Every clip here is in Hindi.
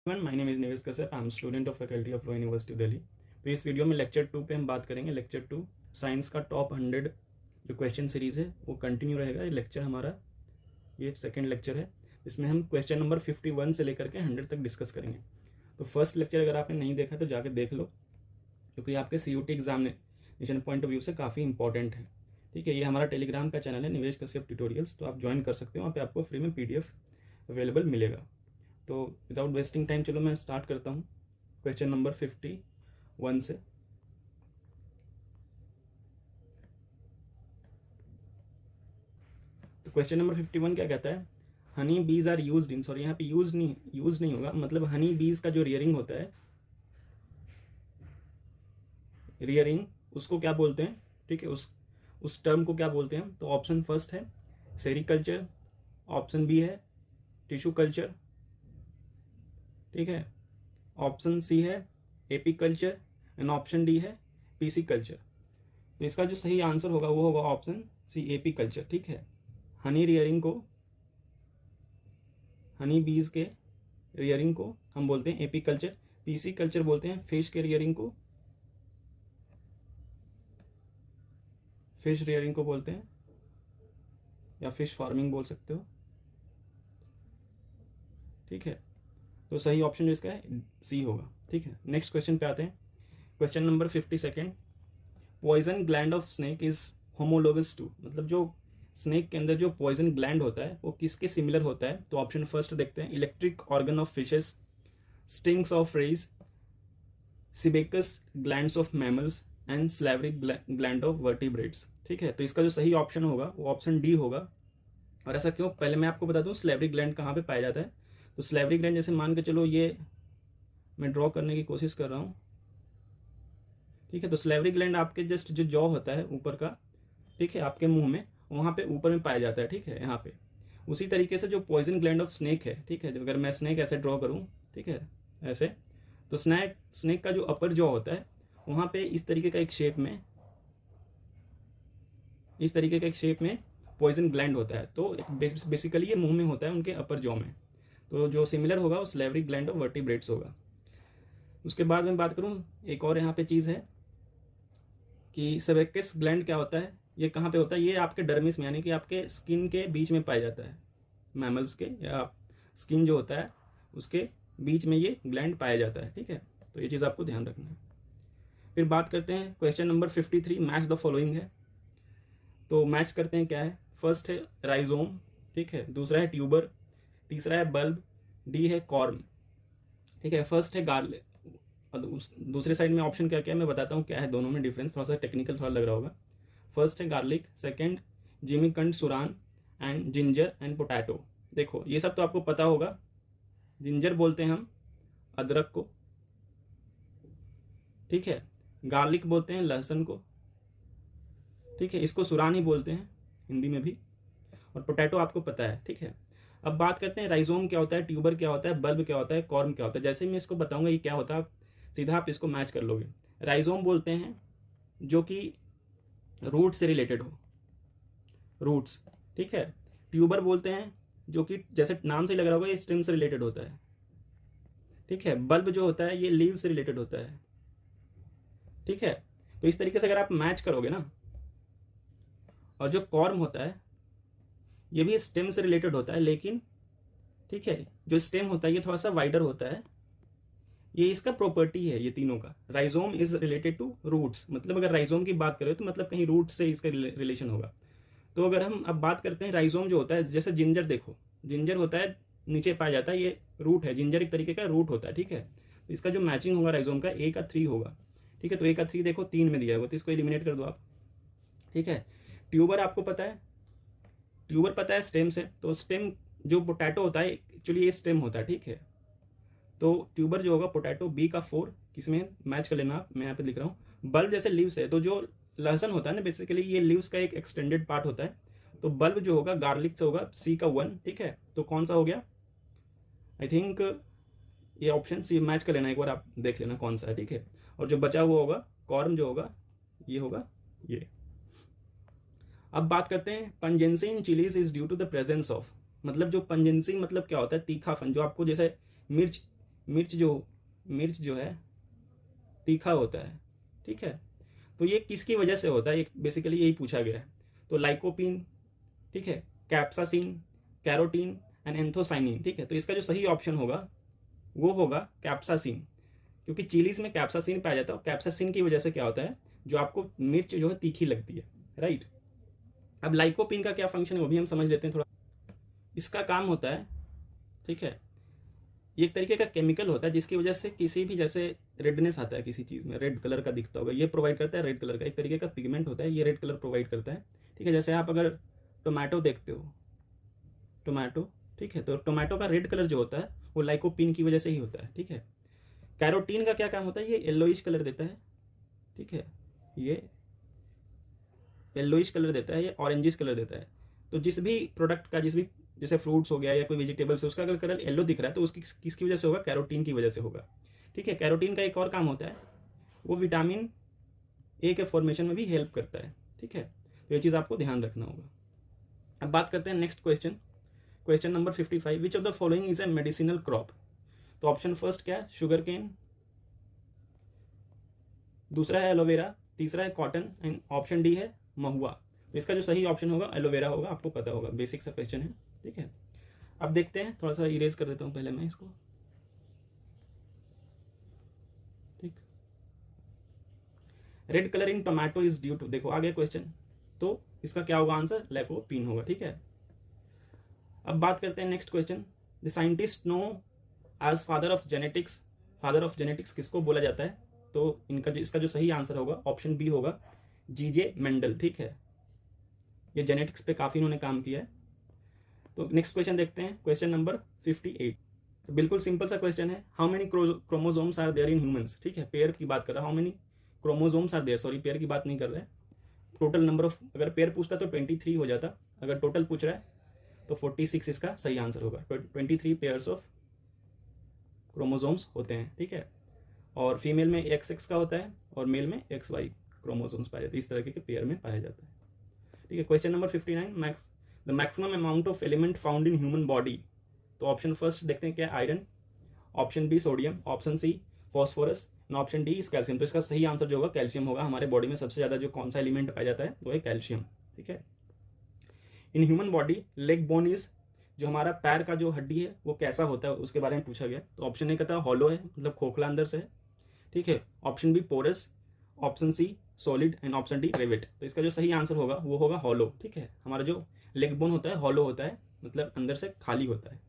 माय नेम इज़ निवेश Kashyap. I am student of faculty of law university Delhi. तो इस वीडियो में लेक्चर 2 पे हम बात करेंगे। लेक्चर 2 साइंस का टॉप 100 जो क्वेश्चन सीरीज़ है वो कंटिन्यू रहेगा। ये लेक्चर हमारा ये सेकंड लेक्चर है। इसमें हम क्वेश्चन नंबर 51 से लेकर के 100 तक डिस्कस करेंगे। तो फर्स्ट लेक्चर अगर आपने नहीं देखा तो जाके देख लो, क्योंकि आपके CUT examination point of view से काफ़ी इंपॉर्टेंट है। ठीक है, ये हमारा टेलीग्राम का चैनल है निवेश कश्यप ट्यूटोरियल्स, तो आप ज्वाइन कर सकते हो। वहाँ पे आपको फ्री में PDF अवेलेबल मिलेगा। तो विदाउट वेस्टिंग टाइम चलो मैं स्टार्ट करता हूँ क्वेश्चन नंबर 51 से। तो क्वेश्चन नंबर 51 क्या कहता है? Honey bees are used in, sorry यहाँ पे यूज नहीं होगा, मतलब हनी बीज का जो रियरिंग होता है, रियरिंग उसको क्या बोलते हैं? ठीक है, उस टर्म को क्या बोलते हैं? तो ऑप्शन फर्स्ट है सेरिकल्चर, ऑप्शन बी है टिश्यू कल्चर, ठीक है, ऑप्शन सी है एपीकल्चर एंड ऑप्शन डी है PC कल्चर। तो इसका जो सही आंसर होगा वो होगा ऑप्शन सी एपीकल्चर। ठीक है, हनी रियरिंग को, हनी बीज के रियरिंग को हम बोलते हैं एपीकल्चर। PC कल्चर बोलते हैं फिश के रियरिंग को, फिश रियरिंग को बोलते हैं, या फिश फार्मिंग बोल सकते हो। ठीक है, तो सही ऑप्शन जो इसका है सी होगा। ठीक है, नेक्स्ट क्वेश्चन पे आते हैं। Question number 52, poison gland of snake is homologous to, मतलब जो स्नेक के अंदर जो पॉइजन ग्लैंड होता है वो किसके सिमिलर होता है? तो ऑप्शन फर्स्ट देखते हैं, electric organ of fishes, stings of rays, sebaceous glands of mammals and salivary gland of vertebrates. ठीक है, तो इसका जो सही ऑप्शन होगा वो ऑप्शन डी होगा। और ऐसा क्यों? पहले मैं आपको बता दूं स्लैवरी ग्लैंड कहाँ पे पाया जाता है। तो स्लैवरी ग्लैंड जैसे मान के चलो, ये मैं ड्रॉ करने की कोशिश कर रहा हूँ। ठीक है, तो स्लैवरी ग्लैंड आपके जस्ट जो जॉ होता है ऊपर का, ठीक है, आपके मुंह में, वहाँ पे ऊपर में पाया जाता है। ठीक है, यहाँ पे उसी तरीके से जो पॉइजन ग्लैंड ऑफ स्नेक है, ठीक है, अगर मैं स्नेक ऐसे ड्रॉ करूँ, ठीक है, ऐसे, तो स्नेक का जो अपर जॉ होता है वहाँ पे इस तरीके का एक शेप में, इस तरीके का एक शेप में पॉइजन ग्लैंड होता है। तो बेसिकली ये मुंह में होता है, उनके अपर जॉ में। तो जो सिमिलर होगा वो स्लैवरी ग्लैंड ऑफ वर्टिब्रेट्स होगा। उसके बाद मैं बात करूँ, एक और यहाँ पे चीज़ है कि सेबेकस ग्लैंड क्या होता है, ये कहाँ पे होता है? ये आपके डर्मिस में, यानी कि आपके स्किन के बीच में पाया जाता है। मैमल्स के, या स्किन जो होता है उसके बीच में ये ग्लैंड पाया जाता है। ठीक है, तो ये चीज़ आपको ध्यान रखना है। फिर बात करते हैं question number 53, match the following है। तो मैच करते हैं, क्या है? फर्स्ट है राइजोम, ठीक है, दूसरा है ट्यूबर, तीसरा है बल्ब, डी है कॉर्म। ठीक है, फर्स्ट है गार्लिक, दूसरे साइड में ऑप्शन क्या क्या है मैं बताता हूँ क्या है दोनों में डिफरेंस, थोड़ा सा टेक्निकल थोड़ा लग रहा होगा। फर्स्ट है garlic, second jimikand suran and ginger and potato. देखो ये सब तो आपको पता होगा। जिंजर बोलते हैं हम अदरक को, ठीक है, गार्लिक बोलते हैं लहसुन को, ठीक है, इसको सुरान ही बोलते हैं हिंदी में भी, और पोटैटो आपको पता है। ठीक है, अब बात करते हैं राइजोम क्या होता है, ट्यूबर क्या होता है, बल्ब क्या होता है, कॉर्म क्या होता है। जैसे मैं इसको बताऊंगा ये क्या होता है, सीधा आप इसको मैच कर लोगे। राइजोम बोलते हैं जो कि रूट से रिलेटेड हो, रूट्स। ठीक है, ट्यूबर बोलते हैं जो कि जैसे नाम से लग रहा होगा ये स्टेम से रिलेटेड होता है। ठीक है, बल्ब जो होता है ये लीव से रिलेटेड होता है। ठीक है, तो इस तरीके से अगर आप मैच करोगे ना, और जो कॉर्म होता है ये भी स्टेम से रिलेटेड होता है, लेकिन ठीक है, जो स्टेम होता है ये थोड़ा सा वाइडर होता है। ये इसका प्रॉपर्टी है ये तीनों का। Rhizome is related to roots, मतलब अगर राइजोम की बात करें तो मतलब कहीं रूट से इसका रिलेशन होगा। तो अगर हम अब बात करते हैं राइजोम जो होता है, जैसे जिंजर, देखो जिंजर होता है नीचे पाया जाता है, ये रूट है, जिंजर एक तरीके का रूट होता है। ठीक है, तो इसका जो मैचिंग होगा राइजोम का A का 3 होगा। ठीक है, तो A का 3 देखो 3 में दिया होगा, तो इसको एलिमिनेट कर दो आप। ठीक है, ट्यूबर आपको पता है, ट्यूबर पता है स्टेम से, तो स्टेम जो पोटैटो होता है एक्चुअली ये स्टेम होता है। ठीक है, तो ट्यूबर जो होगा पोटैटो B का 4, किसमें मैच कर लेना आप, मैं यहाँ पे लिख रहा हूँ। बल्ब जैसे लीव्स है, तो जो लहसुन होता है ना बेसिकली ये लीव्स का एक एक्सटेंडेड पार्ट होता है। तो बल्ब जो होगा गार्लिक से होगा C का 1। ठीक है, तो कौन सा हो गया? आई थिंक ये ऑप्शन सी मैच कर लेना, एक बार आप देख लेना कौन सा है। ठीक है, और जो बचा हुआ होगा कॉर्म जो होगा ये होगा ये। अब बात करते हैं pungency in chillies is due to the presence of, मतलब जो पंजेंसी मतलब क्या होता है? तीखापन, जो आपको जैसे मिर्च मिर्च जो है तीखा होता है, ठीक है। तो ये किसकी वजह से होता है, बेसिकली यही पूछा गया है। तो लाइकोपीन, ठीक है, कैप्सासिन, कैरोटीन एंड एंथोसाइनिन, ठीक है। तो इसका जो सही ऑप्शन होगा वो होगा कैप्सासिन, क्योंकि चिलीज में कैप्सासिन पाया जाता है और कैप्सासिन की वजह से क्या होता है, जो आपको मिर्च जो है तीखी लगती है, राइट। अब लाइकोपीन का क्या फंक्शन है वो भी हम समझ लेते हैं थोड़ा। इसका काम होता है, ठीक है, ये एक तरीके का केमिकल होता है जिसकी वजह से किसी भी, जैसे रेडनेस आता है किसी चीज़ में, रेड कलर का दिखता होगा, ये प्रोवाइड करता है रेड कलर का, एक तरीके का पिगमेंट होता है, ये रेड कलर प्रोवाइड करता है, ठीक है। जैसे आप अगर टोमेटो देखते हो, टोमेटो, ठीक है, तो टोमेटो का रेड कलर जो होता है वो लाइकोपीन की वजह से ही होता है, ठीक है। कैरोटीन का क्या काम होता है, ये येलोइश कलर देता है, ठीक है, ये येलोइश कलर देता है, ये ऑरेंजिश कलर देता है। तो जिस भी प्रोडक्ट का, जिस भी, जैसे फ्रूट्स हो गया या कोई वेजिटेबल्स है, उसका अगर कलर येलो दिख रहा है तो उसकी किसकी वजह से होगा, कैरोटीन की वजह से होगा, ठीक है। कैरोटीन का एक और काम होता है, वो विटामिन ए के फॉर्मेशन में भी हेल्प करता है, ठीक है। तो ये चीज़ आपको ध्यान रखना होगा। अब बात करते हैं next question, question number 55, which of the following is a medicinal crop. तो ऑप्शन फर्स्ट क्या है, शुगर केन, दूसरा है एलोवेरा, तीसरा है कॉटन एंड ऑप्शन डी है महुआ। तो इसका जो सही ऑप्शन होगा एलोवेरा होगा, आपको पता होगा, बेसिक सा क्वेश्चन है, ठीक है। अब देखते हैं, थोड़ा सा इरेज कर देता हूं पहले मैं इसको, ठीक। Red colour in tomato is due to, देखो आगे क्वेश्चन, तो इसका क्या होगा आंसर, लाइकोपीन होगा, ठीक है। अब बात करते हैं next question, the scientist know as father of genetics, father of genetics किसको बोला जाता है। तो इसका जो सही आंसर होगा ऑप्शन बी होगा, जीजे मेंडल, ठीक है। ये जेनेटिक्स पे काफी इन्होंने काम किया है। तो नेक्स्ट क्वेश्चन देखते हैं, क्वेश्चन नंबर 58। तो बिल्कुल सिंपल सा क्वेश्चन है, how many chromosomes are there in humans, ठीक है, पेयर की बात कर रहा है, how many chromosomes are there, sorry pair की बात नहीं कर रहे हैं, टोटल नंबर ऑफ, अगर पेयर पूछता तो 23 हो जाता, अगर टोटल पूछ रहा है तो 46 इसका सही आंसर होगा। 23 पेयर्स ऑफ क्रोमोसोम्स होते हैं, ठीक है। और फीमेल में XX का होता है और मेल में XY क्रोमोसोम्स पाए जाते हैं, इस तरह के पेयर में पाया जाता है, ठीक है। Question number 59, the maximum amount of element found in human body. तो ऑप्शन फर्स्ट देखते हैं क्या, iron, option B sodium, option C phosphorus and option D is calcium. तो इसका सही आंसर जो होगा कैल्शियम होगा। हमारे बॉडी में सबसे ज्यादा जो कौन सा एलिमेंट पाया जाता है वो है कैल्शियम, ठीक है। इन human body leg bone is, जो हमारा पैर का जो हड्डी है वो कैसा होता है उसके बारे में पूछा गया। तो ऑप्शन ए कहता है हॉलो है, मतलब खोखला अंदर से है, ठीक है। Option B porous, option C solid and option D rivet. तो इसका जो सही आंसर होगा वो होगा हॉलो, ठीक है। हमारा जो लेग बोन होता है हॉलो होता है, मतलब अंदर से खाली होता है।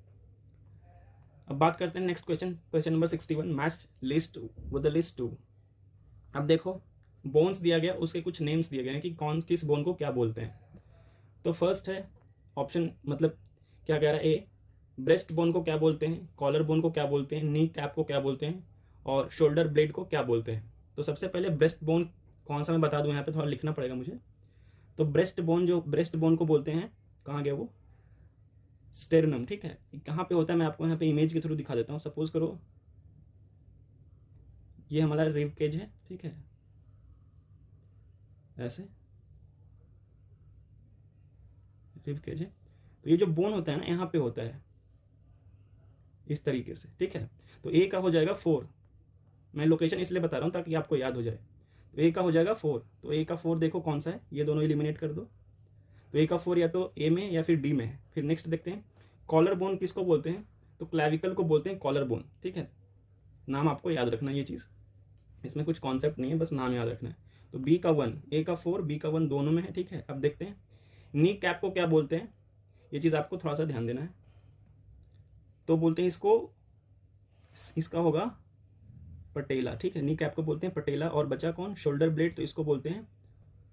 अब बात करते हैं next question, question number 61, match list with the list 2। अब देखो बोन्स दिया गया, उसके कुछ नेम्स दिए गए हैं कि कौन किस बोन को क्या बोलते हैं। तो फर्स्ट है ऑप्शन, मतलब क्या कह रहा है, ए ब्रेस्ट बोन को क्या बोलते हैं, कॉलर बोन को क्या बोलते हैं, नी कैप को क्या बोलते हैं और शोल्डर ब्लेड को क्या बोलते हैं। तो सबसे पहले ब्रेस्ट बोन कौन सा मैं बता दूं, यहाँ पे थोड़ा लिखना पड़ेगा मुझे। तो ब्रेस्ट बोन, जो ब्रेस्ट बोन को बोलते हैं, कहाँ गया वो, स्टेरनम, ठीक है। कहाँ पे होता है मैं आपको यहाँ पे इमेज के थ्रू दिखा देता हूँ। सपोज करो ये हमारा रिब केज है, ठीक है, ऐसे रिब केज है। तो ये जो बोन होता है ना यहाँ पे होता है इस तरीके से, ठीक है। तो ए का हो जाएगा 4, मैं लोकेशन इसलिए बता रहा हूँ ताकि आपको याद हो जाए। तो ए का हो जाएगा 4, तो ए का 4 देखो कौन सा है, ये दोनों एलिमिनेट कर दो। तो ए का 4 या तो ए में या फिर डी में है। फिर नेक्स्ट देखते हैं कॉलर बोन किसको बोलते हैं, तो क्लैविकल को बोलते हैं कॉलर बोन, ठीक है। नाम आपको याद रखना है, ये चीज़ इसमें कुछ कॉन्सेप्ट नहीं है, बस नाम याद रखना है। तो बी का 1, ए का 4, बी का 1 दोनों में है, ठीक है। अब देखते हैं नी कैप को क्या बोलते हैं, ये चीज़ आपको थोड़ा सा ध्यान देना है। तो बोलते हैं इसको, इसका होगा पटेला, ठीक है। नी कैप को बोलते हैं पटेला। और बचा कौन, शोल्डर ब्लेड, तो इसको बोलते हैं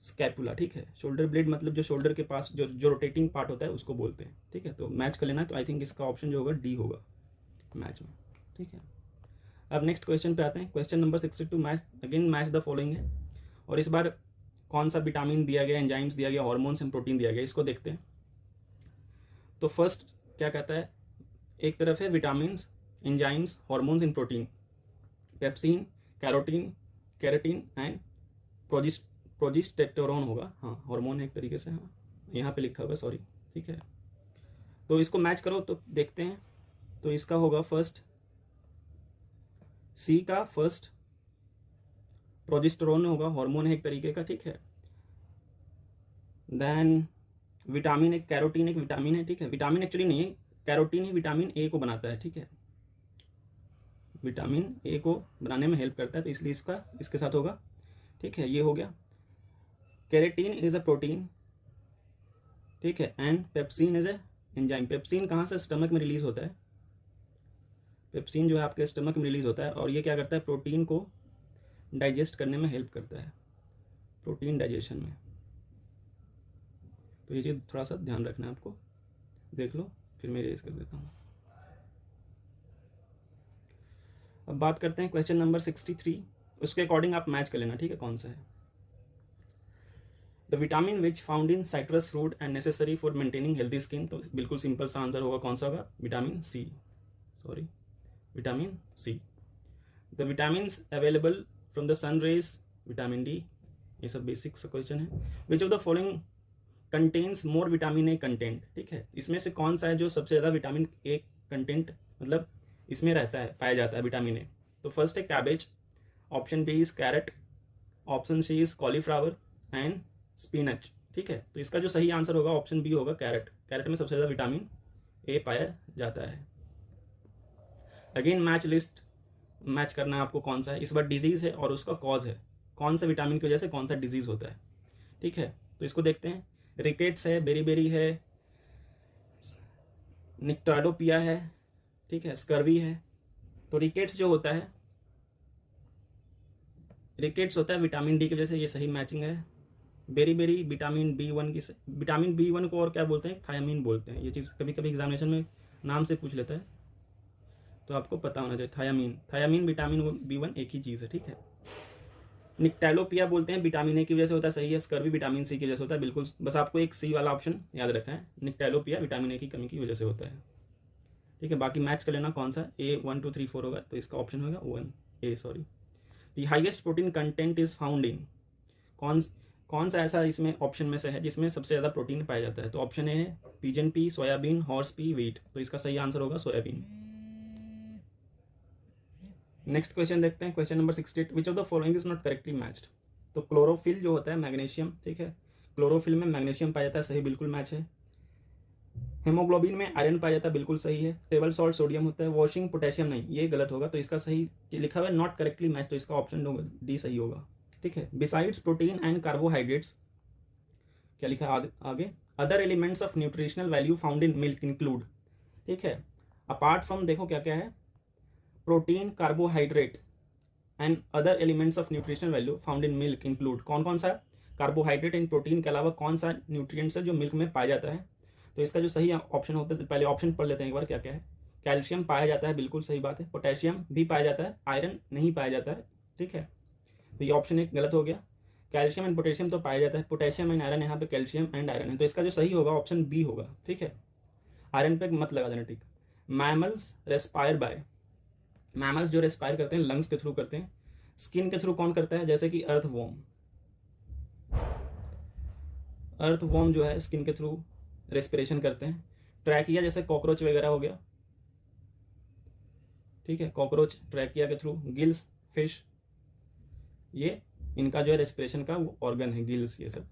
स्कैपुला, ठीक है। शोल्डर ब्लेड मतलब जो शोल्डर के पास जो रोटेटिंग पार्ट होता है उसको बोलते हैं, ठीक है। तो मैच कर लेना है, तो आई थिंक इसका ऑप्शन जो होगा डी होगा मैच में, ठीक है। अब नेक्स्ट क्वेश्चन पे आते हैं, question number 62, match again match the following है। और इस बार कौन सा विटामिन दिया गया, एंजाइम्स दिया गया, हार्मोन्स एंड प्रोटीन दिया गया, इसको देखते हैं। तो फर्स्ट क्या कहता है, एक तरफ है vitamin, enzymes, hormones and protein, pepsin, carotene, keratin and progesterone होगा, हाँ हार्मोन है एक तरीके से, हाँ यहाँ पे लिखा होगा, सॉरी, ठीक है। तो इसको मैच करो तो देखते हैं। तो इसका होगा फर्स्ट सी का फर्स्ट प्रोजेस्टेरोन होगा, हार्मोन है एक तरीके का, ठीक है। देन विटामिन एक, कैरोटीन एक विटामिन है, ठीक है। विटामिन एक्चुअली नहीं है, कैरोटीन ही विटामिन ए को बनाता है, ठीक है। विटामिन ए को बनाने में हेल्प करता है, तो इसलिए इसका इसके साथ होगा, ठीक है। ये हो गया। केरेटीन इज अ प्रोटीन, ठीक है। And pepsin is a enzyme. Pepsin कहाँ से? स्टमक में रिलीज होता है। पेप्सिन जो है आपके स्टमक में रिलीज होता है, और ये क्या करता है? प्रोटीन को डाइजेस्ट करने में हेल्प करता है, प्रोटीन डाइजेशन में। तो ये चीज़ थोड़ा सा ध्यान रखना है आपको, देख लो, फिर मैं रेज कर देता हूँ। अब बात करते हैं क्वेश्चन नंबर 63, उसके अकॉर्डिंग आप मैच कर लेना, ठीक है, कौन सा है। The vitamin which found in citrus fruit and necessary for maintaining healthy skin. तो बिल्कुल सिंपल सा आंसर होगा, कौन सा होगा? Vitamin C, sorry, vitamin C. The vitamin available from the sun rays, vitamin D. ये सब बेसिक सा क्वेश्चन है। Which of the following contains more vitamin A content, ठीक है। इसमें से कौन सा है जो सबसे ज़्यादा विटामिन ए कंटेंट मतलब इसमें रहता है, पाया जाता है विटामिन ए? तो फर्स्ट है cabbage, option B is carrot, option C is cauliflower and spinach, ठीक है। तो इसका जो सही आंसर होगा ऑप्शन बी होगा, कैरेट। कैरेट में सबसे ज़्यादा विटामिन ए पाया जाता है। अगेन मैच लिस्ट, मैच करना है आपको कौन सा है। इस बार डिजीज़ है और उसका कॉज है, कौन सा विटामिन की वजह से कौन सा डिजीज़ होता है, ठीक है। तो इसको देखते हैं। रिकेट्स है, बेरीबेरी है, निक्टाडोपिया है, ठीक है, स्कर्वी है। तो रिकेट्स जो होता है, रिकेट्स होता है विटामिन डी की वजह से, ये सही मैचिंग है। बेरीबेरी विटामिन B1 की, विटामिन B1 को और क्या बोलते हैं? थायामीन बोलते हैं। ये चीज़ कभी कभी एग्जामिनेशन में नाम से पूछ लेता है, तो आपको पता होना चाहिए। थायामीन, थायामीन विटामिन B1 एक ही चीज़ है, ठीक है। निक्टैलोपिया बोलते हैं, विटामिन ए की वजह से होता है, सही है। स्कर्वी विटामिन सी की वजह से होता है, बिल्कुल। बस आपको एक सी वाला ऑप्शन याद रखना है, निक्टैलोपिया विटामिन ए की कमी की वजह से होता है, ठीक है। बाकी मैच कर लेना कौन सा ए 1 2 3 4 होगा, तो इसका ऑप्शन होगा 1 A, sorry. The highest protein content is found in, कौन सा ऐसा इसमें ऑप्शन में से है जिसमें सबसे ज़्यादा प्रोटीन पाया जाता है? तो ऑप्शन ए है pigeon P, soybean, horse P, wheat. तो इसका सही आंसर होगा सोयाबीन। नेक्स्ट क्वेश्चन देखते हैं, question number 68, which of the following is not correctly matched. तो क्लोरोफिल जो होता है मैग्नीशियम, ठीक है, क्लोरोफिल में मैग्नीशियम पाया जाता है, सही, बिल्कुल मैच है। हेमोग्लोबिन में आयरन पाया जाता है, बिल्कुल सही है। टेबल सॉल्ट सोडियम होता है। वॉशिंग पोटेशियम नहीं, ये गलत होगा। तो इसका सही लिखा हुआ है नॉट करेक्टली मैच, तो इसका ऑप्शन डी सही होगा, ठीक है। बिसाइड्स प्रोटीन एंड कार्बोहाइड्रेट्स, क्या लिखा है आगे? Other elements of nutritional value found in milk include, ठीक है। अपार्ट फ्रॉम, देखो क्या क्या है, protein, carbohydrate and other elements of nutritional value found in milk include, कौन कौन सा? कार्बोहाइड्रेट एंड प्रोटीन के अलावा कौन सा न्यूट्रिएंट्स है जो मिल्क में पाया जाता है? तो इसका जो सही ऑप्शन होता है, पहले ऑप्शन पढ़ लेते हैं एक बार, क्या क्या है। कैल्शियम पाया जाता है, बिल्कुल सही बात है। पोटेशियम भी पाया जाता है, आयरन नहीं पाया जाता है, ठीक है। तो ये ऑप्शन एक गलत हो गया। कैल्शियम एंड पोटेशियम तो पाया जाता है, पोटेशियम एंड आयरन, यहाँ पे कैल्शियम एंड आयरन है। तो इसका जो सही होगा ऑप्शन बी होगा, ठीक है। आयरन पे मत लगा देना, ठीक। मैमल्स रेस्पायर बाय, मैमल्स जो रेस्पायर करते हैं लंग्स के थ्रू करते हैं। स्किन के थ्रू कौन करता है? जैसे कि अर्थवॉर्म, अर्थवॉर्म जो है स्किन के थ्रू रेस्पिरेशन करते हैं। ट्रैकिया जैसे कॉकरोच वगैरह हो गया, ठीक है, कॉकरोच ट्रैकिया के थ्रू। गिल्स फिश, ये इनका जो है रेस्पिरेशन का वो ऑर्गन है, गिल्स, ये सब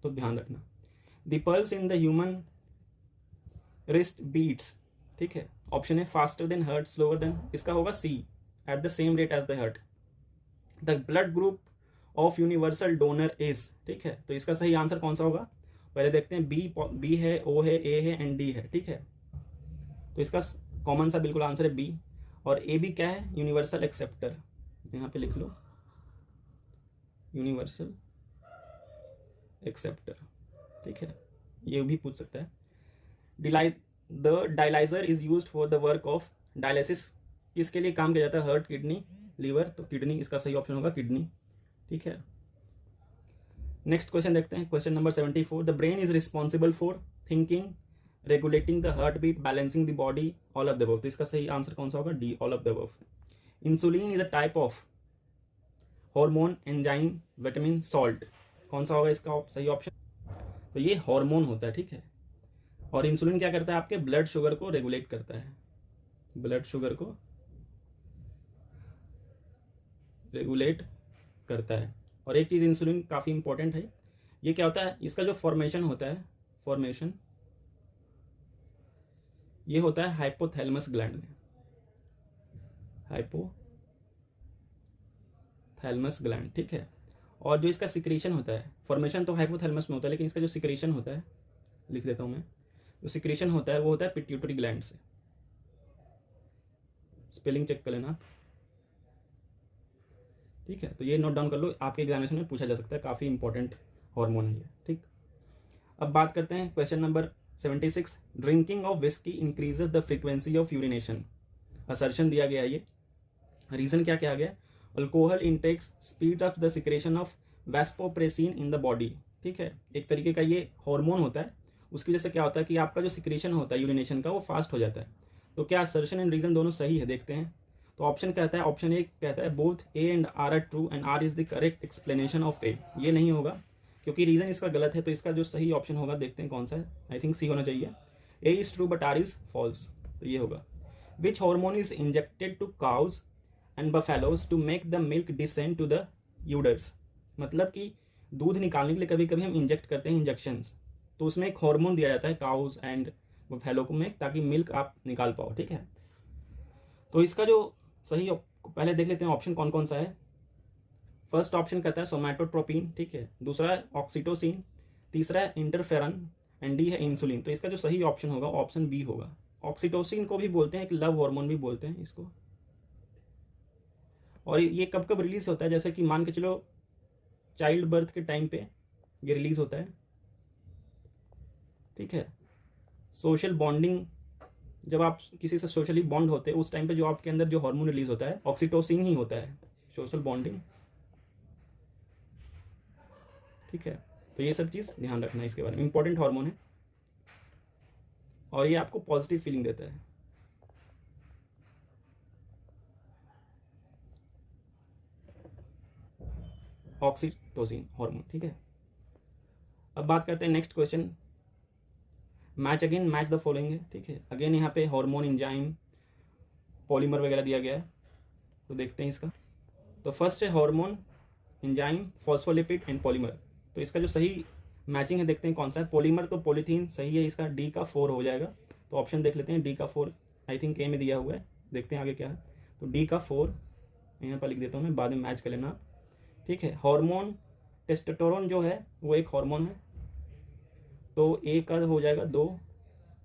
तो ध्यान रखना। The pulse in the human wrist beats, ठीक है। ऑप्शन है faster than heart, slower than, इसका होगा C, at the same rate as the heart. The blood group of universal donor is, ठीक है। तो इसका सही आंसर कौन सा होगा? पहले देखते हैं। बी है, ओ है, ए है एंड डी है, ठीक है। तो इसका कॉमन सा बिल्कुल आंसर है बी। और ए भी क्या है? यूनिवर्सल एक्सेप्टर, यहाँ पे लिख लो, यूनिवर्सल एक्सेप्टर, ठीक है। ये भी पूछ सकता है। The dialyser is used for the work of dialysis, किसके लिए काम किया जाता है? Heart, kidney, liver. तो किडनी इसका सही ऑप्शन होगा, किडनी, ठीक है। नेक्स्ट क्वेश्चन देखते हैं, question number 74, the brain is responsible for thinking, regulating the heart beat, balancing the body, all of the above. तो इसका सही आंसर कौन सा होगा? D, all of the above. Insulin is a type of hormone, enzyme, vitamin, salt, कौन सा होगा इसका सही ऑप्शन? तो ये हार्मोन होता है, ठीक है। और इंसुलिन क्या करता है? आपके ब्लड शुगर को रेगुलेट करता है, ब्लड शुगर को रेगुलेट करता है। और एक चीज़ इंसुलिन काफ़ी इंपॉर्टेंट है, ये क्या होता है, इसका जो फॉर्मेशन होता है, फॉर्मेशन ये होता है हाइपोथैलेमस ग्लैंड में, हाइपोथैलेमस ग्लैंड, ठीक है। और जो इसका सिक्रीशन होता है, फॉर्मेशन तो हाइपोथैलेमस में होता है, लेकिन इसका जो सिक्रीशन होता है, लिख देता हूँ मैं, जो सिक्रीशन होता है वो होता है पिट्यूटरी ग्लैंड से। स्पेलिंग चेक कर लेना, ठीक है। तो ये नोट डाउन कर लो, आपके एग्जामिनेशन में पूछा जा सकता है, काफ़ी इंपॉर्टेंट हार्मोन है ये, ठीक। अब बात करते हैं question number 76। Drinking of whisky increases the frequency of urination. Assertion दिया गया है ये, रीजन क्या क्या गया, alcohol intakes speed up the secretion of vasopressin in the body, ठीक है। एक तरीके का ये हार्मोन होता है, उसकी वजह से क्या होता है कि आपका जो सिक्रेशन होता है यूरिनेशन का वो फास्ट हो जाता है। तो क्या असर्शन एंड रीजन दोनों सही है, देखते हैं। तो ऑप्शन कहता है, ऑप्शन ए कहता है both A and R are true and R is the correct explanation of A. ये नहीं होगा क्योंकि रीजन इसका गलत है, तो इसका जो सही ऑप्शन होगा देखते हैं कौन सा है। आई थिंक सी होना चाहिए, A is true but R is false, तो ये होगा। Which hormone is injected to cows and buffaloes to make the milk descend to the udders. मतलब कि दूध निकालने के लिए कभी कभी हम इंजेक्ट करते हैं इंजेक्शंस, तो उसमें एक हार्मोन दिया जाता है काउज एंड बफेलो को में, ताकि मिल्क आप निकाल पाओ, ठीक है। तो इसका जो सही, पहले देख लेते हैं ऑप्शन कौन कौन सा है। फर्स्ट ऑप्शन कहता है सोमैटोट्रोपिन, ठीक है। दूसरा है ऑक्सीटोसिन, तीसरा है इंटरफेरन एंड डी है इंसुलिन। तो इसका जो सही ऑप्शन होगा ऑप्शन बी होगा। ऑक्सीटोसिन को भी बोलते हैं, एक लव हार्मोन भी बोलते हैं इसको। और ये कब कब रिलीज होता है, जैसे कि मान के चलो चाइल्ड बर्थ के टाइम पे ये रिलीज होता है, ठीक है। सोशल बॉन्डिंग, जब आप किसी से सोशली बॉन्ड होते हैं उस टाइम पे जो आपके अंदर जो हार्मोन रिलीज होता है ऑक्सीटोसिन ही होता है, सोशल बॉन्डिंग, ठीक है। तो ये सब चीज़ ध्यान रखना है, इसके बारे में इंपॉर्टेंट हार्मोन है और ये आपको पॉजिटिव फीलिंग देता है। ऑक्सीटोसिन हार्मोन, ठीक है। अब बात करते हैं next question, match again, match the following है, ठीक है। अगेन यहाँ पे हार्मोन, एंजाइम, पॉलीमर वगैरह दिया गया है, तो देखते हैं इसका। तो फर्स्ट है hormone, enzyme, phospholipid and polymer. तो इसका जो सही मैचिंग है देखते हैं कौन सा है। पॉलीमर तो पॉलीथीन सही है, इसका डी का 4 हो जाएगा। तो ऑप्शन देख लेते हैं, डी का 4 आई थिंक ए में दिया हुआ है, देखते हैं आगे क्या है। तो डी का 4 यहाँ पर लिख देता हूँ मैं, बाद में मैच कर लेना, ठीक है। हार्मोन टेस्टोस्टेरोन जो है वो एक हार्मोन है, तो ए का हो जाएगा 2,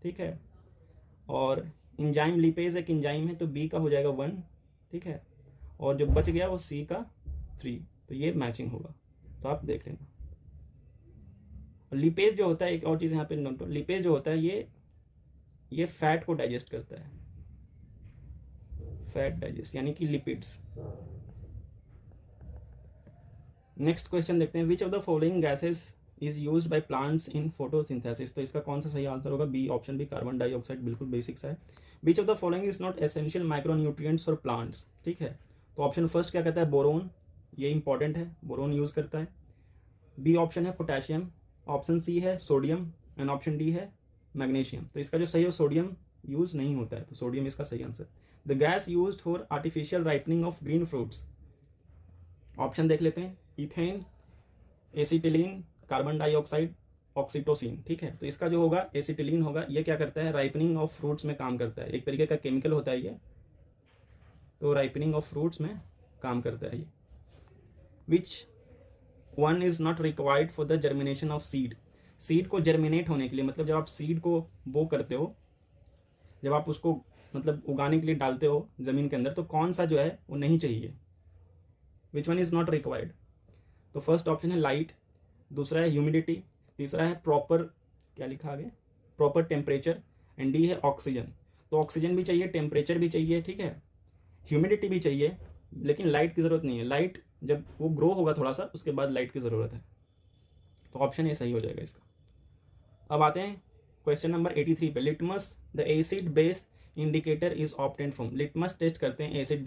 ठीक है। और इंजाइम लिपेज एक इंजाइम है, तो बी का हो जाएगा 1, ठीक है। और जो बच गया वो सी का 3, तो ये मैचिंग होगा, तो आप देख लेना। लिपेज जो होता है, एक और चीज़ यहाँ पे नोट, लिपेज जो होता है ये फैट को डाइजेस्ट करता है, फैट डाइजेस्ट यानी कि लिपिड्स। नेक्स्ट क्वेश्चन देखते हैं, which of the following gases is used by plants in photosynthesis. तो इसका कौन सा सही आंसर होगा, B option B, carbon dioxide, बिल्कुल बेसिक सा है। Which of the following is not essential micronutrients for plants, ठीक है। तो ऑप्शन फर्स्ट क्या कहता है, बोरोन, ये इंपॉर्टेंट है, बोरोन यूज करता है। बी ऑप्शन है पोटेशियम, ऑप्शन सी है सोडियम एंड ऑप्शन डी है मैग्नीशियम। तो इसका जो सही है सोडियम यूज नहीं होता है, तो सोडियम इसका सही answer. The gas used for artificial ripening of green fruits, option देख लेते हैं, ethane, acetylene, carbon dioxide, oxytocin, ठीक है। तो इसका जो होगा एसिटिलीन होगा, ये क्या करता है, राइपनिंग ऑफ फ्रूट्स में काम करता है, एक तरीके का केमिकल होता है ये, तो राइपनिंग ऑफ फ्रूट्स में काम करता है ये। Which one is not required for the germination of seed. Seed को जर्मिनेट होने के लिए, मतलब जब आप सीड को बो करते हो, जब आप उसको मतलब उगाने के लिए डालते हो जमीन के अंदर, तो कौन सा जो है वो नहीं चाहिए, which one is not required. तो फर्स्ट ऑप्शन है लाइट, दूसरा है ह्यूमिडिटी, तीसरा है प्रॉपर, क्या लिखा आगे, प्रॉपर टेम्परेचर, एंड डी है ऑक्सीजन। तो ऑक्सीजन भी चाहिए, टेम्परेचर भी चाहिए, ठीक है, ह्यूमिडिटी भी चाहिए, लेकिन लाइट की जरूरत नहीं है। लाइट जब वो ग्रो होगा थोड़ा सा, उसके बाद लाइट की जरूरत है, तो ऑप्शन ए सही हो जाएगा इसका। अब आते हैं क्वेश्चन नंबर 83 पे, litmus the acid base indicator is obtained from. Litmus test करते हैं एसिड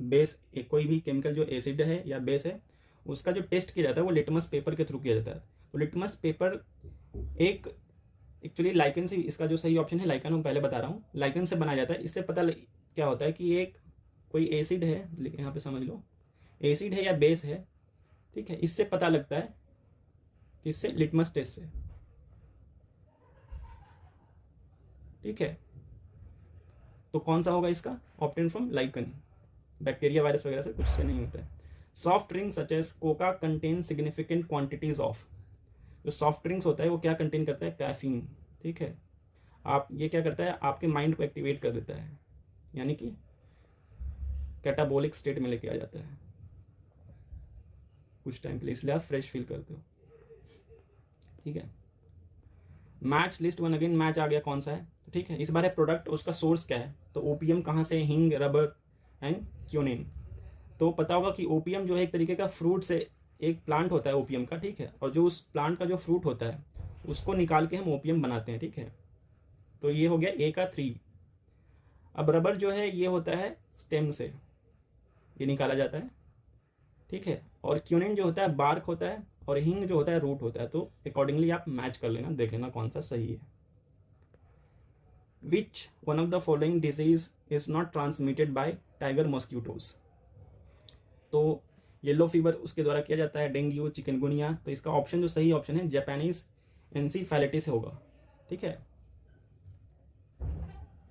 बेस, कोई भी केमिकल जो एसिड है या बेस है उसका जो टेस्ट किया जाता है वो लिटमस पेपर के थ्रू किया जाता है। तो लिटमस पेपर एक एक्चुअली लाइकन से, इसका जो सही ऑप्शन है लाइकन, मैं पहले बता रहा हूँ, लाइकन से बनाया जाता है। इससे पता क्या होता है कि एक कोई एसिड है, यहाँ पे समझ लो, एसिड है या बेस है, ठीक है, इससे पता लगता है, किससे? लिटमस टेस्ट से, ठीक है। तो कौन सा होगा इसका? Obtain from lichen, bacteria virus वगैरह से कुछ से नहीं होता है। Soft drink such as Coca contain significant quantities of, जो सॉफ्ट ड्रिंक्स होता है वो क्या कंटेन करता है? कैफीन, ठीक है। आप ये क्या करता है? आपके माइंड को एक्टिवेट कर देता है, यानी कि कैटाबोलिक स्टेट में लेके आ जाता है कुछ टाइम के लिए, इसलिए आप फ्रेश फील करते हो, ठीक है। Match list one again, match आ गया कौन सा है, ठीक है। इस बार है प्रोडक्ट, उसका सोर्स क्या है? तो ओपीएम कहाँ से? हींग, रबर एंड क्यूनिन। तो पता होगा कि ओपीएम जो है एक तरीके का फ्रूट से, एक प्लांट होता है ओपीएम का, ठीक है, और जो उस प्लांट का जो फ्रूट होता है उसको निकाल के हम ओपीएम बनाते हैं, ठीक है। तो ये हो गया ए का 3। अब रबर जो है ये होता है स्टेम से, ये निकाला जाता है, ठीक है। और क्यूनिन जो होता है बार्क होता है, और हींग जो होता है रूट होता है। तो अकॉर्डिंगली आप मैच कर लेना, देख लेना कौन सा सही है। Which one of the following disease is not transmitted by Tiger mosquitoes? तो येलो फीवर उसके द्वारा किया जाता है, डेंगू, चिकनगुनिया। तो इसका ऑप्शन जो सही ऑप्शन है जापानीज एनसीफेलिटिस होगा, ठीक है।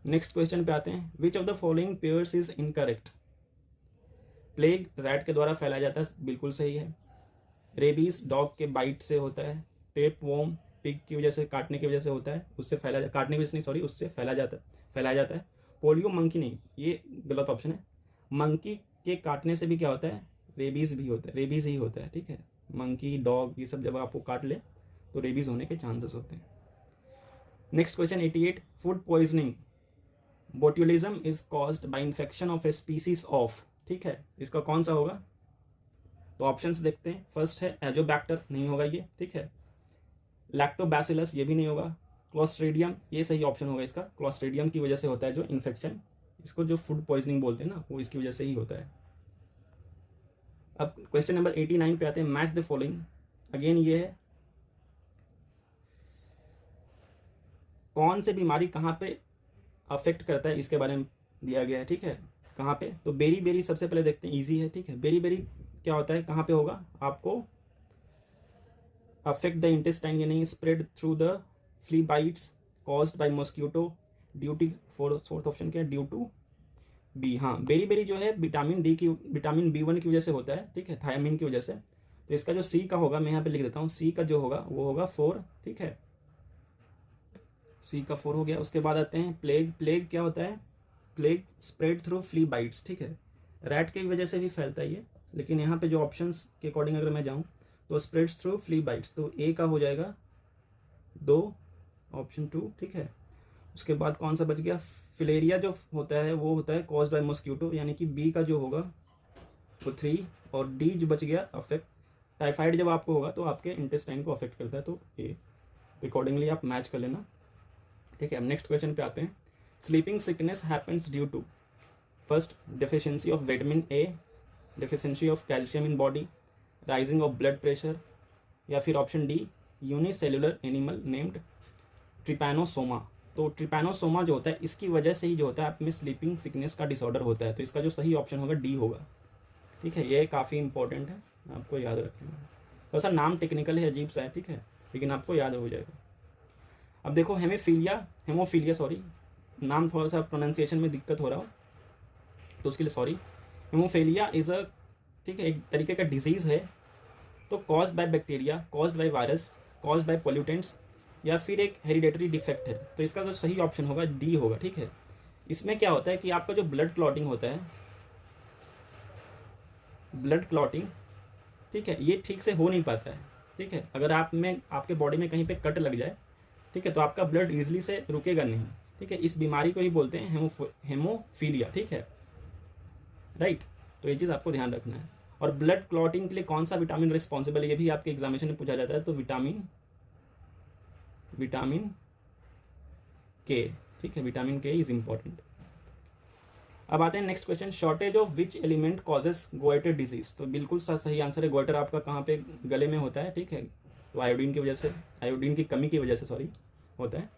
नेक्स्ट क्वेश्चन पे आते हैं। Which of the following pairs is incorrect? Plague rat के द्वारा फैलाया जाता है, बिल्कुल सही है। रेबीज डॉग के बाइट से होता है। टेप वॉर्म पिग की वजह से, काटने की वजह से होता है, उससे काटने की वजह से नहीं, सॉरी, उससे फैलाया जाता है। पोलियो मंकी नहीं, ये गलत ऑप्शन है। मंकी के काटने से भी क्या होता है? रेबीज भी होता है, रेबीज ही होता है, ठीक है। मंकी, डॉग, ये सब जब आपको काट ले तो रेबीज होने के चांसेस होते हैं। Next question 88। Food poisoning botulism is caused by infection of a species of, ठीक है। इसका कौन सा होगा? तो ऑप्शंस देखते हैं। फर्स्ट है एजोबैक्टर, नहीं होगा ये, ठीक है। लैक्टोबैसिलस, ये भी नहीं होगा। क्लोस्ट्रीडियम, ये सही ऑप्शन होगा इसका। क्लोस्ट्रीडियम की वजह से होता है जो इन्फेक्शन, इसको जो फूड पॉइजनिंग बोलते हैं ना, वो इसकी वजह से ही होता है। अब क्वेश्चन नंबर 89 पे आते हैं। मैच द फॉलोइंग, अगेन ये है कौन से बीमारी कहाँ पे अफेक्ट करता है, इसके बारे में दिया गया है, ठीक है। कहाँ पे? तो बेरी बेरी सबसे पहले देखते हैं, इजी है, ठीक है। बेरी बेरी क्या होता है, कहाँ पे होगा? आपको अफेक्ट द इंटेस्टाइन, यानी spread through the flea bites caused by mosquito due to, fourth option क्या है? Due to B. हाँ, बेरी बेरी जो है विटामिन B1 की वजह से होता है, ठीक है, थायमिन की वजह से। तो इसका जो सी का होगा, मैं यहाँ पे लिख देता हूँ, सी का जो होगा वो होगा 4, ठीक है। सी का 4 हो गया। उसके बाद आते हैं प्लेग। प्लेग क्या होता है? Plague spread through flea bites, ठीक है। रैट की वजह से भी फैलता है ये, लेकिन यहाँ पे जो ऑप्शंस के अकॉर्डिंग अगर मैं जाऊँ तो स्प्रेड्स थ्रू फ्ली बाइट्स, तो ए का हो जाएगा 2, ऑप्शन 2, ठीक है। उसके बाद कौन सा बच गया? फिलेरिया जो होता है वो होता है कॉज्ड बाय मॉस्क्यूटो, यानी कि बी का जो होगा वो 3, और डी जो बच गया अफेक्ट, टाइफाइड जब आपको होगा तो आपके इंटेस्टाइन को अफेक्ट करता है, तो ए। अकॉर्डिंगली आप मैच कर लेना, ठीक है। अब नेक्स्ट क्वेश्चन पे आते हैं। Sleeping sickness happens due to, first deficiency of vitamin A, deficiency of calcium in body, rising of blood pressure, या फिर option D unicellular animal named trypanosoma. तो ट्रिपैनोसोमा जो होता है इसकी वजह से ही जो होता है आप में स्लीपिंग सिकनेस का डिसऑर्डर होता है। तो इसका जो सही ऑप्शन होगा डी होगा, ठीक है। ये काफ़ी इंपॉर्टेंट है, आपको याद रखना है। थोड़ा सा नाम टेक्निकल है, अजीब सा है, ठीक है, लेकिन आपको याद हो जाएगा। अब देखो हेमोफीलिया सॉरी, नाम थोड़ा सा प्रोनाउंसिएशन में दिक्कत हो रहा हो तो उसके लिए सॉरी। हेमोफीलिया इज अ, ठीक है, एक तरीके का डिजीज़ है। तो caused by bacteria, caused by virus, caused by pollutants, या फिर एक हेरिडेटरी डिफेक्ट है। तो इसका जो सही ऑप्शन होगा डी होगा, ठीक है। इसमें क्या होता है कि आपका जो ब्लड क्लॉटिंग होता है, ब्लड क्लॉटिंग, ठीक है, ये ठीक से हो नहीं पाता है, ठीक है। अगर आप में आपके बॉडी में कहीं पे कट लग जाए, ठीक है, तो आपका ब्लड ईजिली से रुकेगा नहीं, ठीक है। इस बीमारी को ही बोलते हैं हेमोफीलिया, ठीक है, राइट। तो ये चीज़ आपको ध्यान रखना है। और ब्लड क्लॉटिंग के लिए कौन सा विटामिन रिस्पॉन्सिबल है, ये भी आपके एग्जामिनेशन में पूछा जाता है। तो विटामिन के, ठीक है, विटामिन के इज इंपॉर्टेंट। अब आते हैं next question. Shortage of which element causes goitre disease? तो बिल्कुल सही आंसर है, गोइटर आपका कहाँ पे? गले में होता है, ठीक है। तो आयोडीन की वजह से, आयोडीन की कमी की वजह से सॉरी होता है।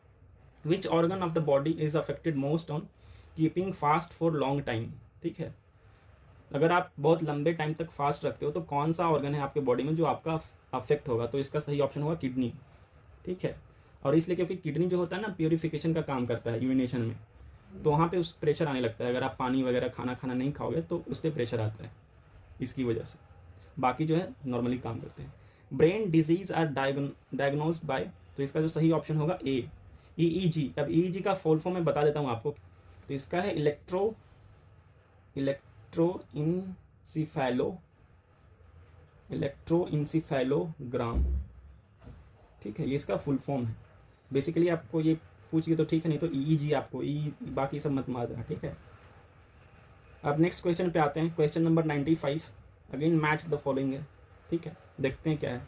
Which organ of the body is affected most on keeping fast for long time, ठीक है। अगर आप बहुत लंबे टाइम तक फास्ट रखते हो तो कौन सा ऑर्गन है आपके बॉडी में जो आपका अफेक्ट होगा, तो इसका सही ऑप्शन होगा किडनी, ठीक है। और इसलिए क्योंकि किडनी जो होता है ना प्योरीफिकेशन का काम करता है यूरिनेशन में, तो वहाँ पे उस प्रेशर आने लगता है। अगर आप पानी वगैरह खाना नहीं खाओगे तो उस पर प्रेशर आता है, इसकी वजह से। बाकी जो है नॉर्मली काम करते हैं। Brain disease are diagnosed by, तो इसका जो सही ऑप्शन होगा ए, EEG। अब EEG का फुल फॉर्म मैं बता देता हूँ आपको, तो इसका है इलेक्ट्रोइंसिफेलोग्राम, ठीक है, ये इसका फुल फॉर्म है। बेसिकली आपको ये पूछिए तो ठीक है, नहीं तो EEG आपको बाकी सब मत मार देना, ठीक है। अब नेक्स्ट क्वेश्चन पे आते हैं, question number 95। Again match the following है, ठीक है, देखते हैं क्या है।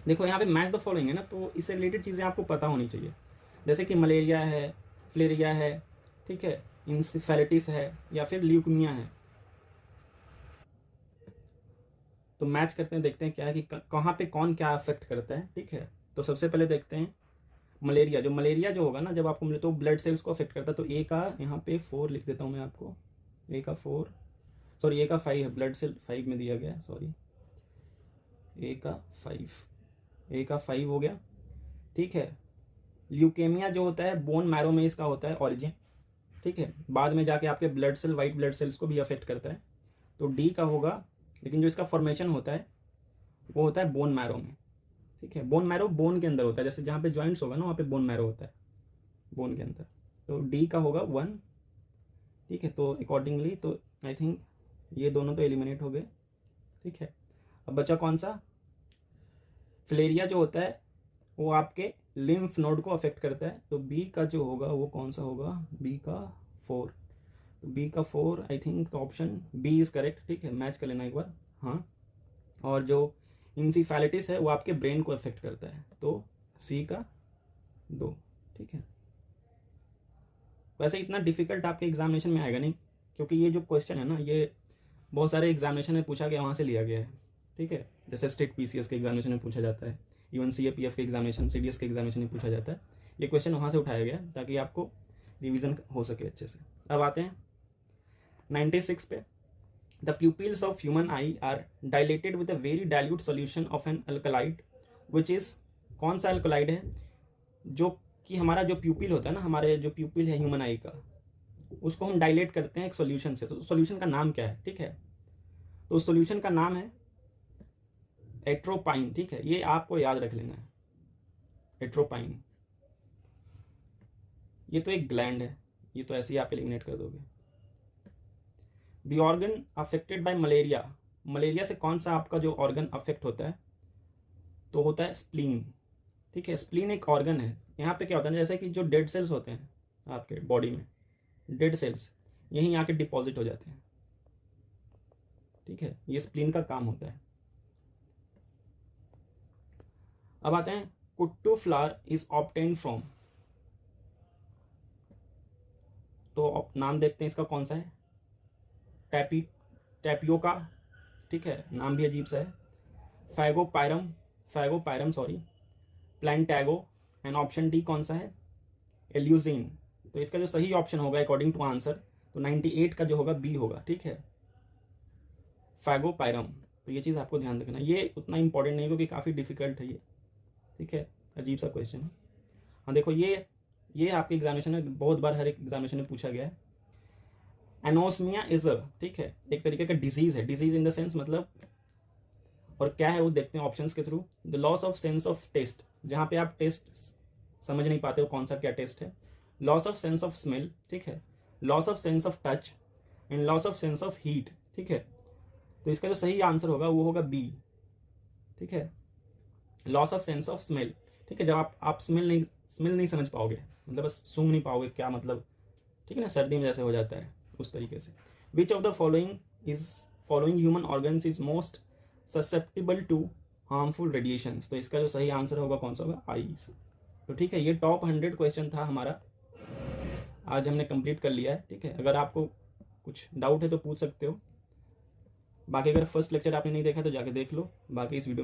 देखो यहाँ पे मैच द फॉलोइंग है ना, तो इससे रिलेटेड चीज़ें आपको पता होनी चाहिए, जैसे कि मलेरिया है, फिलेरिया है, ठीक है, इंसेफेलाइटिस है, या फिर ल्यूकेमिया है। तो मैच करते हैं, देखते हैं क्या है कि कहाँ पे कौन क्या अफेक्ट करता है, ठीक है। तो सबसे पहले देखते हैं मलेरिया जो होगा ना, जब आपको मिले तो ब्लड सेल्स को अफेक्ट करता है। तो ए का यहाँ पे 4 लिख देता हूँ मैं आपको, ए का 4, सॉरी ए का 5 है, ब्लड सेल 5 में दिया गया है, सॉरी, ए का 5 हो गया, ठीक है। ल्यूकेमिया जो होता है बोन मैरो में इसका होता है ऑरिजिन, ठीक है, बाद में जाके आपके blood cell, white blood cells को भी अफेक्ट करता है, तो डी का होगा। लेकिन जो इसका फॉर्मेशन होता है वो होता है बोन मैरो में, ठीक है। बोन मैरो बोन के अंदर होता है, जैसे जहाँ पे जॉइंट्स होगा ना वहाँ पे बोन मैरो होता है, बोन के अंदर। तो डी का होगा 1, ठीक है। तो अकॉर्डिंगली तो आई थिंक ये दोनों तो एलिमिनेट हो गए, ठीक है। अब बचा कौन सा, फिलेरिया जो होता है वो आपके लिम्फ नोड को अफेक्ट करता है। तो बी का जो होगा वो कौन सा होगा, बी का 4, तो बी का 4 आई थिंक, तो ऑप्शन बी इज करेक्ट, ठीक है। मैच कर लेना एक बार, हाँ। और जो इंसेफेलाइटिस है वो आपके ब्रेन को अफेक्ट करता है, तो सी का 2, ठीक है। वैसे इतना डिफिकल्ट आपके एग्जामिनेशन में आएगा नहीं, क्योंकि ये जो क्वेश्चन है ना ये बहुत सारे एग्जामिनेशन में पूछा गया, वहाँ से लिया गया है, ठीक है। जैसे स्टेट PCS के एग्जामिनेशन में पूछा जाता है, इवन CAPF के एग्जामिनेशन, CDS के एग्जामिनेशन में पूछा जाता है। ये क्वेश्चन वहाँ से उठाया गया ताकि आपको रिविजन हो सके अच्छे से। अब आते हैं 96 पे। The pupils of human eye are dilated with a very dilute solution of an alkaloid which is, कौन सा अल्कलाइड है जो कि हमारा जो प्यूपिल होता है ना, हमारे जो प्यूपिल है ह्यूमन आई का, उसको हम डायलेट करते हैं एक सॉल्यूशन से। तो सॉल्यूशन का नाम क्या है, ठीक है। तो उस सॉल्यूशन का नाम है एट्रोपाइन, ठीक है, ये आपको याद रख लेना है, एट्रोपाइन। ये तो एक ग्लैंड है, ये तो ऐसे ही आप एलिमिनेट कर दोगे। The organ affected by malaria से कौन सा आपका जो ऑर्गन अफेक्ट होता है, तो होता है स्प्लीन, ठीक है। स्प्लीन एक ऑर्गन है। यहाँ पे क्या होता है, जैसे कि जो डेड सेल्स होते हैं आपके बॉडी में, डेड सेल्स यहीं आके डिपॉजिट हो जाते हैं, ठीक है, ये स्प्लीन का काम होता है। अब आते हैं कुट्टू फ्लावर इज ऑब्टेन फ्रॉम, तो नाम देखते हैं इसका कौन सा है, टैपियोका, ठीक है, नाम भी अजीब सा है। फैगोपायरम सॉरी, प्लांटैगो, एंड ऑप्शन डी कौन सा है, एल्यूजिन। तो इसका जो सही ऑप्शन होगा अकॉर्डिंग टू आंसर, तो 98 का जो होगा बी होगा, ठीक है, फैगोपायरम। तो ये चीज़ आपको ध्यान रखना, ये उतना इंपॉर्टेंट नहीं क्योंकि काफ़ी डिफिकल्ट है ये, ठीक है, अजीब सा क्वेश्चन है। हाँ देखो ये आपके एग्जामिनेशन में बहुत बार हर एक एग्जामिनेशन में पूछा गया है। एनोस्मिया इज अ, ठीक है, एक तरीके का डिजीज है, डिजीज इन द सेंस मतलब, और क्या है वो देखते हैं ऑप्शंस के थ्रू। The loss of sense of taste, जहाँ पे आप टेस्ट समझ नहीं पाते हो कौन सा क्या टेस्ट है। Loss of sense of smell, ठीक है, loss of sense of touch, and loss of sense of heat, ठीक है। तो इसका जो सही आंसर होगा वो होगा बी, ठीक है, loss of sense of smell, ठीक है। जब आप स्मेल नहीं समझ पाओगे, मतलब बस सूंघ नहीं पाओगे क्या मतलब, ठीक है ना, सर्दी में जैसे हो जाता है उस तरीके से। Which of the following human organs is most susceptible to harmful radiations, तो इसका जो सही आंसर होगा कौन सा होगा, आईज। तो ठीक है, ये टॉप 100 क्वेश्चन था हमारा, आज हमने कंप्लीट कर लिया है, ठीक है। अगर आपको कुछ डाउट है तो पूछ सकते हो, बाकी अगर फर्स्ट लेक्चर आपने नहीं देखा तो जाके देख लो, बाकी इस वीडियो में